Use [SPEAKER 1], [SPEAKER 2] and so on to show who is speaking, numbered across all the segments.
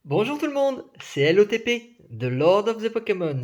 [SPEAKER 1] Bonjour tout le monde, c'est LOTP, The Lord of the Pokémons.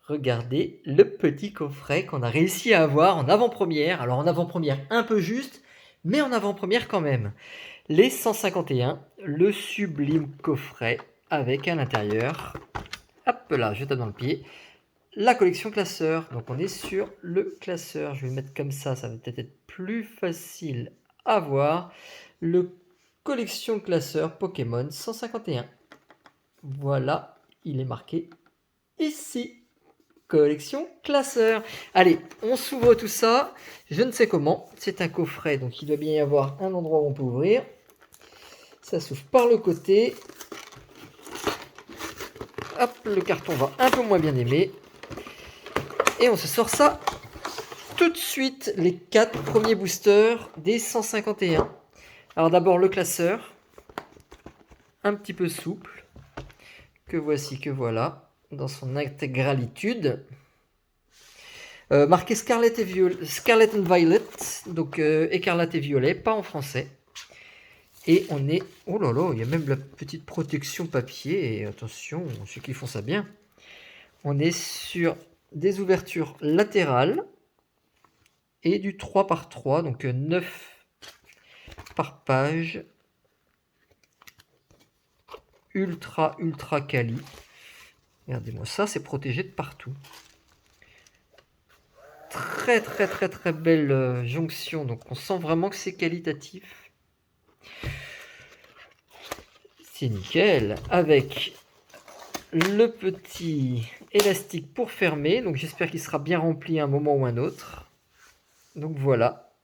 [SPEAKER 1] Regardez le petit coffret qu'on a réussi à avoir en avant-première. Alors en avant-première un peu juste, mais en avant-première quand même. Les 151, le sublime coffret avec à l'intérieur, hop là, je tape dans le pied, la collection classeur. Donc on est sur le classeur, je vais le mettre comme ça va peut-être être plus facile à voir. Le collection classeur Pokémon 151. Voilà, il est marqué ici. Collection classeur. Allez, on s'ouvre tout ça. Je ne sais comment. C'est un coffret, donc il doit bien y avoir un endroit où on peut ouvrir. Ça s'ouvre par le côté. Hop, le carton va un peu moins bien aimé. Et on se sort ça tout de suite. Les 4 premiers boosters des 151. Alors d'abord le classeur. Un petit peu souple. Que voici, que voilà. Dans son intégralitude. Marqué Scarlet and Violet, donc écarlate et violet, pas en français. Et on est... Oh là là, il y a même la petite protection papier. Et attention, ceux qui font ça bien. On est sur des ouvertures latérales et du 3 par 3, donc 9 par page. Ultra quali. Regardez-moi ça, c'est protégé de partout. Très belle jonction, donc on sent vraiment que c'est qualitatif. C'est nickel, avec le petit élastique pour fermer, donc j'espère qu'il sera bien rempli à un moment ou un autre. Donc voilà,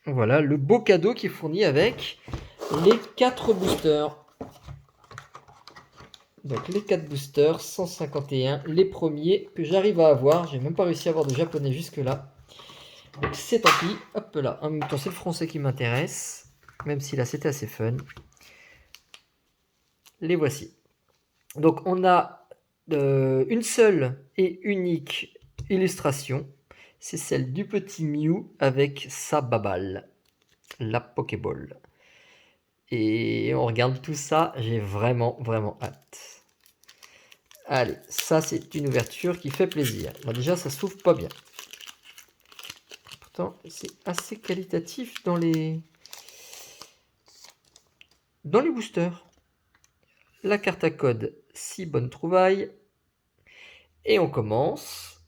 [SPEAKER 1] voilà le beau cadeau qui est fourni avec les 4 boosters. Donc les 4 boosters, 151, les premiers que j'arrive à avoir. J'ai même pas réussi à avoir de japonais jusque là. Donc c'est tant pis, hop là, en même temps c'est le français qui m'intéresse, même si là c'était assez fun. Les voici. Donc on a une seule et unique illustration, c'est celle du petit Mew avec sa babale, la Pokéball. Et on regarde tout ça, j'ai vraiment hâte. Allez, ça c'est une ouverture qui fait plaisir. Bon, déjà ça s'ouvre pas bien. Pourtant c'est assez qualitatif dans les boosters. La carte à code, 6 bonnes trouvailles. Et on commence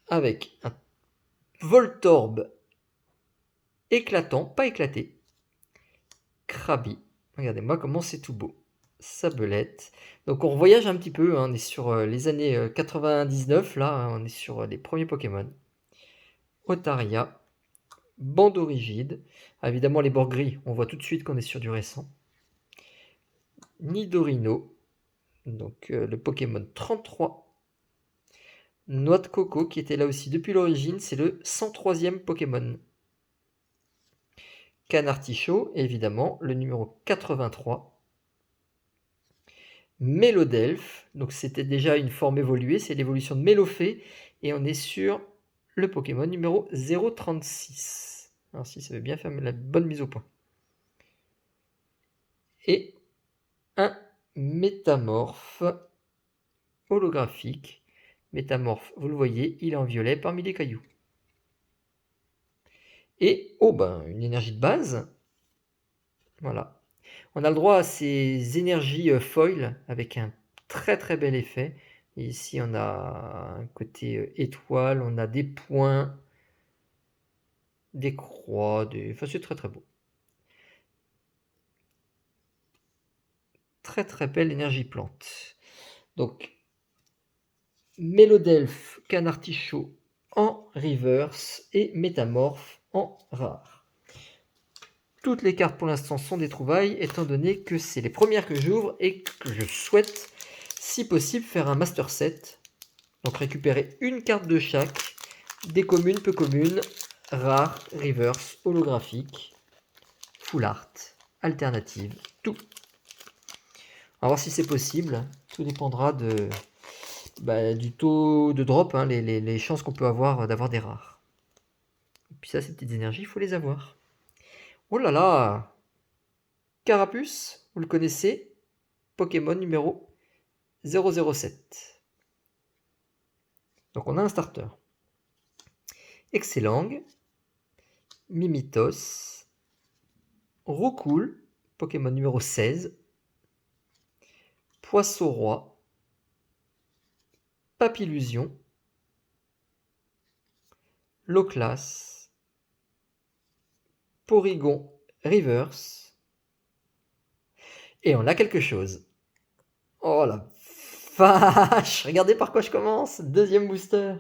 [SPEAKER 1] avec un Voltorb éclatant, pas éclaté. Krabi. Regardez-moi comment c'est tout beau. Sabelette. Donc on voyage un petit peu, hein, on est sur les années 99, là, hein, on est sur les premiers Pokémon. Otaria. Bandorigide. Ah, évidemment les bords gris, on voit tout de suite qu'on est sur du récent. Nidorino. Donc le Pokémon 33. Noix de coco qui était là aussi depuis l'origine, c'est le 103e Pokémon. Canartichaud, évidemment, le numéro 83. Mélodelphe, donc c'était déjà une forme évoluée, c'est l'évolution de Mélofée, et on est sur le Pokémon numéro 036. Alors si ça veut bien faire la bonne mise au point. Et un métamorphe holographique. Métamorphe, vous le voyez, il est en violet parmi les cailloux. Et, oh ben, une énergie de base. Voilà. On a le droit à ces énergies foil avec un très bel effet. Et ici, on a un côté étoile, on a des points, des croix, enfin, c'est très beau. Très belle énergie plante. Donc, Mélodelphe, Canartichaud en reverse et Métamorphe en rare. Toutes les cartes pour l'instant sont des trouvailles, étant donné que c'est les premières que j'ouvre et que je souhaite, si possible, faire un master set. Donc récupérer une carte de chaque, des communes, peu communes, rares, reverse, holographique, full art, alternative, tout. On va voir si c'est possible. Tout dépendra du taux de drop, hein, les chances qu'on peut avoir d'avoir des rares. Et puis ça, ces petites énergies, il faut les avoir. Oh là là! Carapuce, vous le connaissez? Pokémon numéro 007. Donc on a un starter. Excellang, Mimitos, Roucoule, Pokémon numéro 16, Poisson-Roi, Papillusion, Loclas, Porygon Reverse, et on a quelque chose. Oh la vache! Regardez par quoi je commence. Deuxième booster.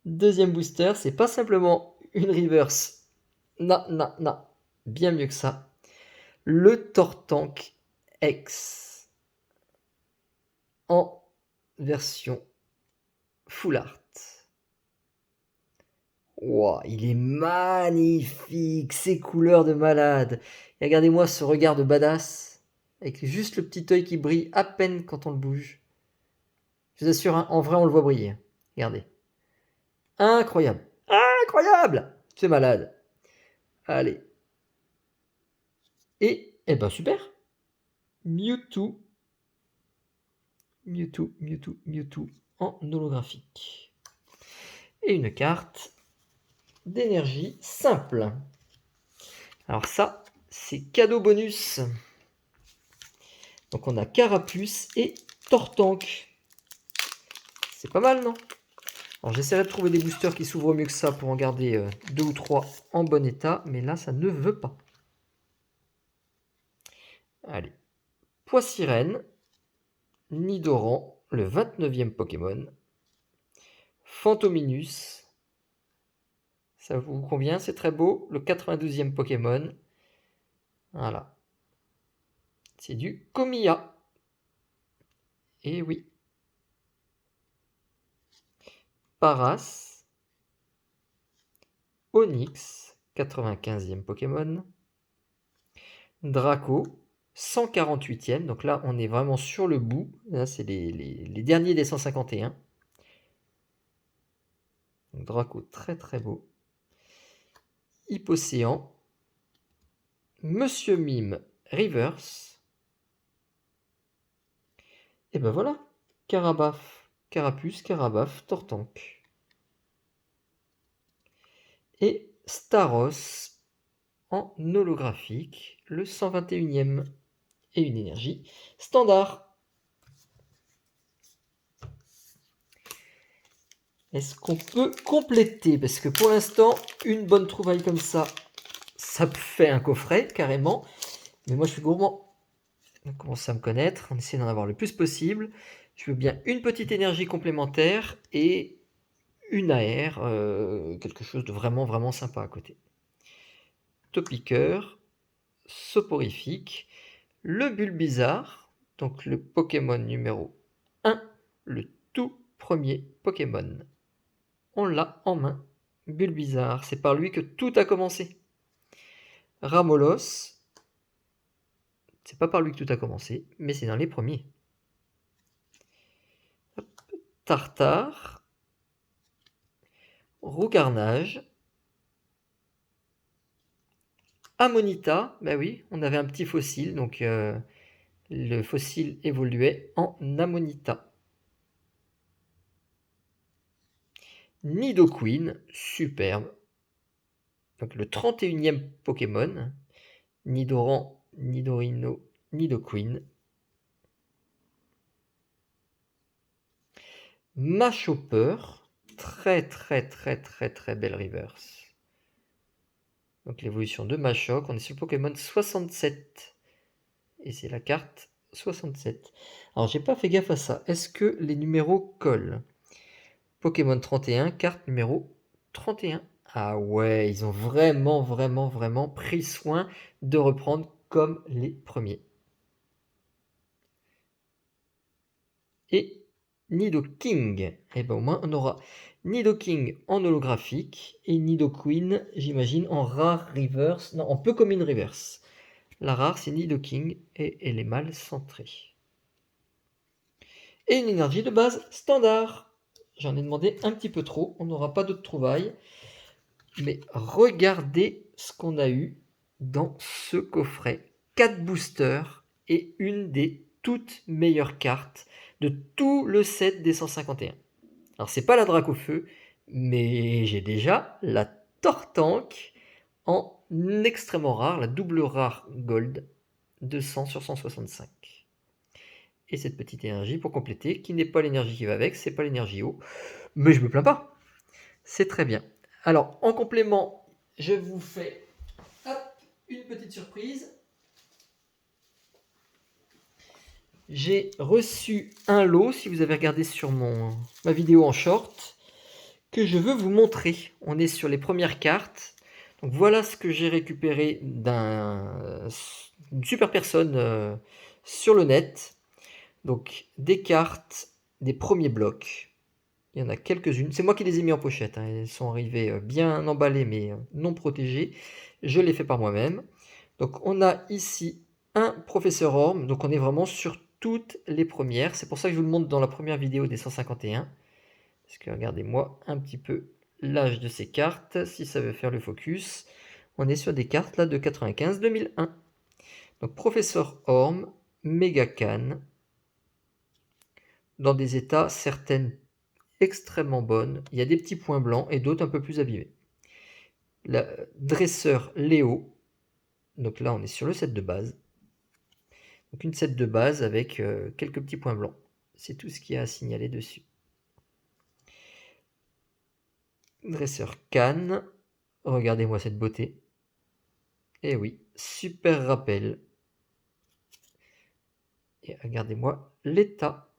[SPEAKER 1] Deuxième booster, c'est pas simplement une reverse. Non, non, non. Bien mieux que ça. Le Tortank X en version full art. Wow, il est magnifique, ces couleurs de malade. Et regardez-moi ce regard de badass, avec juste le petit œil qui brille à peine quand on le bouge. Je vous assure, hein, en vrai, on le voit briller. Regardez. Incroyable. Incroyable! C'est malade. Allez. Et, eh ben super. Mewtwo. Mewtwo, Mewtwo, Mewtwo en holographique. Et une carte d'énergie simple. Alors ça, c'est cadeau bonus. Donc on a Carapuce et Tortank. C'est pas mal, non? Alors j'essaierai de trouver des boosters qui s'ouvrent mieux que ça pour en garder 2 ou 3 en bon état, mais là ça ne veut pas. Allez. Poissirène, Nidoran, le 29e Pokémon. Phantominus. Ça vous convient? C'est très beau. Le 92e Pokémon. Voilà. C'est du Komiya. Et oui. Paras. Onix, 95e Pokémon. Draco, 148e. Donc là, on est vraiment sur le bout. Là, c'est les derniers des 151. Donc, Draco, très très beau. Hypocéan. Monsieur Mime, Reverse. Et ben voilà. Carabaf, Carapuce, Carabaf, Tortank. Et Staros en holographique, le 121e. Et une énergie standard. Est-ce qu'on peut compléter? Parce que pour l'instant, une bonne trouvaille comme ça fait un coffret, carrément. Mais moi, je suis gourmand. On commence à me connaître. On essaie d'en avoir le plus possible. Je veux bien une petite énergie complémentaire et une AR, quelque chose de vraiment, vraiment sympa à côté. Topiqueur, Soporifique, le Bulbizarre, donc le Pokémon numéro 1, le tout premier Pokémon. On l'a en main. Bulbizarre, c'est par lui que tout a commencé. Ramolos, c'est pas par lui que tout a commencé, mais c'est dans les premiers. Tartare, Rougarnage, Amonita, bah oui, on avait un petit fossile, donc le fossile évoluait en Amonita. Nidoqueen, superbe. Donc le 31e Pokémon. Nidoran, Nidorino, Nidoqueen. Machopper, très très très très très belle reverse. Donc l'évolution de Machoc, on est sur le Pokémon 67. Et c'est la carte 67. Alors j'ai pas fait gaffe à ça. Est-ce que les numéros collent? Pokémon 31, carte numéro 31. Ah ouais, ils ont vraiment, vraiment, vraiment pris soin de reprendre comme les premiers. Et Nidoking. Et ben au moins on aura Nidoking en holographique et Nidoqueen, j'imagine, en rare reverse. Non, en peu commune reverse. La rare, c'est Nidoking et elle est mal centrée. Et une énergie de base standard. J'en ai demandé un petit peu trop, on n'aura pas d'autres trouvailles. Mais regardez ce qu'on a eu dans ce coffret. 4 boosters et une des toute meilleure carte de tout le set des 151. Alors c'est pas la Dracofeu, mais j'ai déjà la Tortank en extrêmement rare, la double rare gold, 200 sur 165. Et cette petite énergie pour compléter, qui n'est pas l'énergie qui va avec, c'est pas l'énergie eau, mais je me plains pas, c'est très bien. Alors en complément, je vous fais une petite surprise. J'ai reçu un lot, si vous avez regardé sur ma vidéo en short, que je veux vous montrer. On est sur les premières cartes. Donc voilà ce que j'ai récupéré d'une super personne sur le net. Donc des cartes des premiers blocs. Il y en a quelques-unes. C'est moi qui les ai mis en pochette, hein. Elles sont arrivées bien emballées mais non protégées. Je l'ai fait par moi-même. Donc on a ici un Professeur Orm. Donc on est vraiment sur toutes les premières. C'est pour ça que je vous le montre dans la première vidéo des 151. Parce que regardez-moi un petit peu l'âge de ces cartes, si ça veut faire le focus. On est sur des cartes là de 95-2001. Donc Professeur Orm, Méga Can, dans des états certaines extrêmement bonnes. Il y a des petits points blancs et d'autres un peu plus abîmés. La Dresseur Léo, donc là on est sur le set de base. Donc une set de base avec quelques petits points blancs. C'est tout ce qu'il y a à signaler dessus. Dresseur Can, regardez-moi cette beauté. Et oui, super rappel. Et regardez-moi l'état.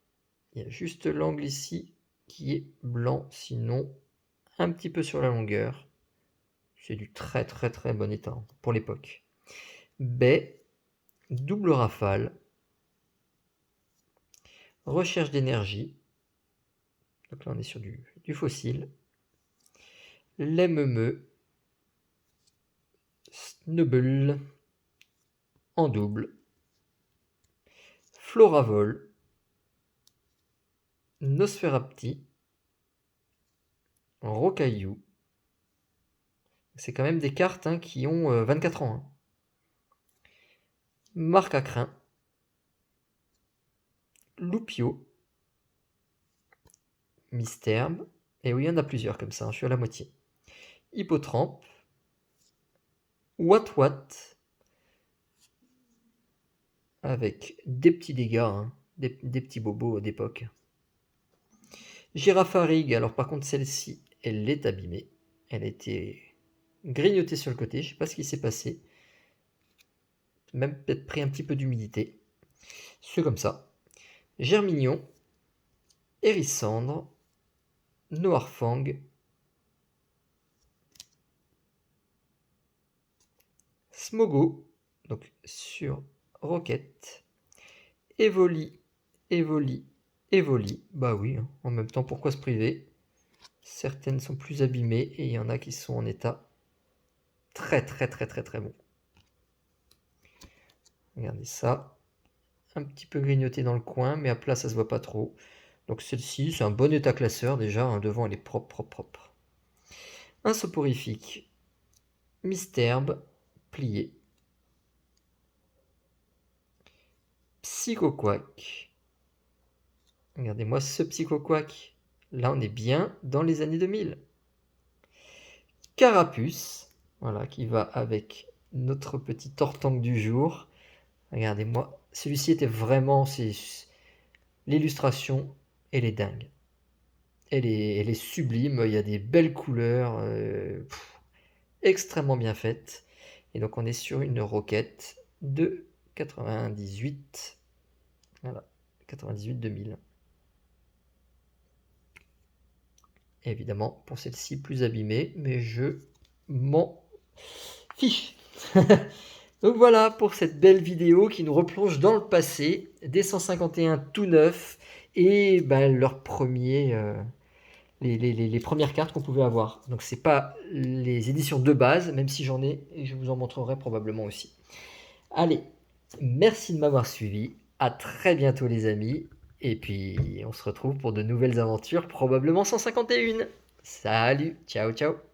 [SPEAKER 1] Il y a juste l'angle ici qui est blanc, sinon un petit peu sur la longueur. C'est du très très très bon état pour l'époque. Baie, double rafale, recherche d'énergie. Donc là on est sur du fossile. L'MME, Snubble en double. Floravol, Nosferapti, Rocaillou. C'est quand même des cartes qui ont 24 ans. Marc à crin, Loupio, Misterbe, et oui, il y en a plusieurs comme ça, je suis à la moitié. Hippotrampe, Wat, avec des petits dégâts, des petits bobos d'époque. Girafarig, alors par contre celle-ci, elle est abîmée. Elle a été grignotée sur le côté, je ne sais pas ce qui s'est passé. Même peut-être pris un petit peu d'humidité. C'est comme ça. Germignon, Hérissandre, Noirfang, Smogo, donc sur Rocket, Evoli, bah oui, en même temps pourquoi se priver. Certaines sont plus abîmées et il y en a qui sont en état très bon. Regardez ça, un petit peu grignoté dans le coin, mais à plat ça se voit pas trop. Donc celle-ci, c'est un bon état classeur déjà, devant elle est propre. Un soporifique, Misterbe, plié. Psychoquack. Regardez-moi ce Psychoquack. Là, on est bien dans les années 2000. Carapuce, voilà, qui va avec notre petit Tortank du jour. Regardez-moi, celui-ci était vraiment... L'illustration, elle est dingue. Elle est sublime, il y a des belles couleurs, extrêmement bien faites. Et donc on est sur une roquette de 98. Voilà, 98-2000. Évidemment, pour celle-ci, plus abîmée, mais je m'en fiche. Donc voilà pour cette belle vidéo qui nous replonge dans le passé, des 151 tout neufs, et leurs premiers, les premières cartes qu'on pouvait avoir. Donc c'est pas les éditions de base, même si j'en ai, et je vous en montrerai probablement aussi. Allez, merci de m'avoir suivi, à très bientôt les amis, et puis on se retrouve pour de nouvelles aventures, probablement 151. Salut, ciao ciao.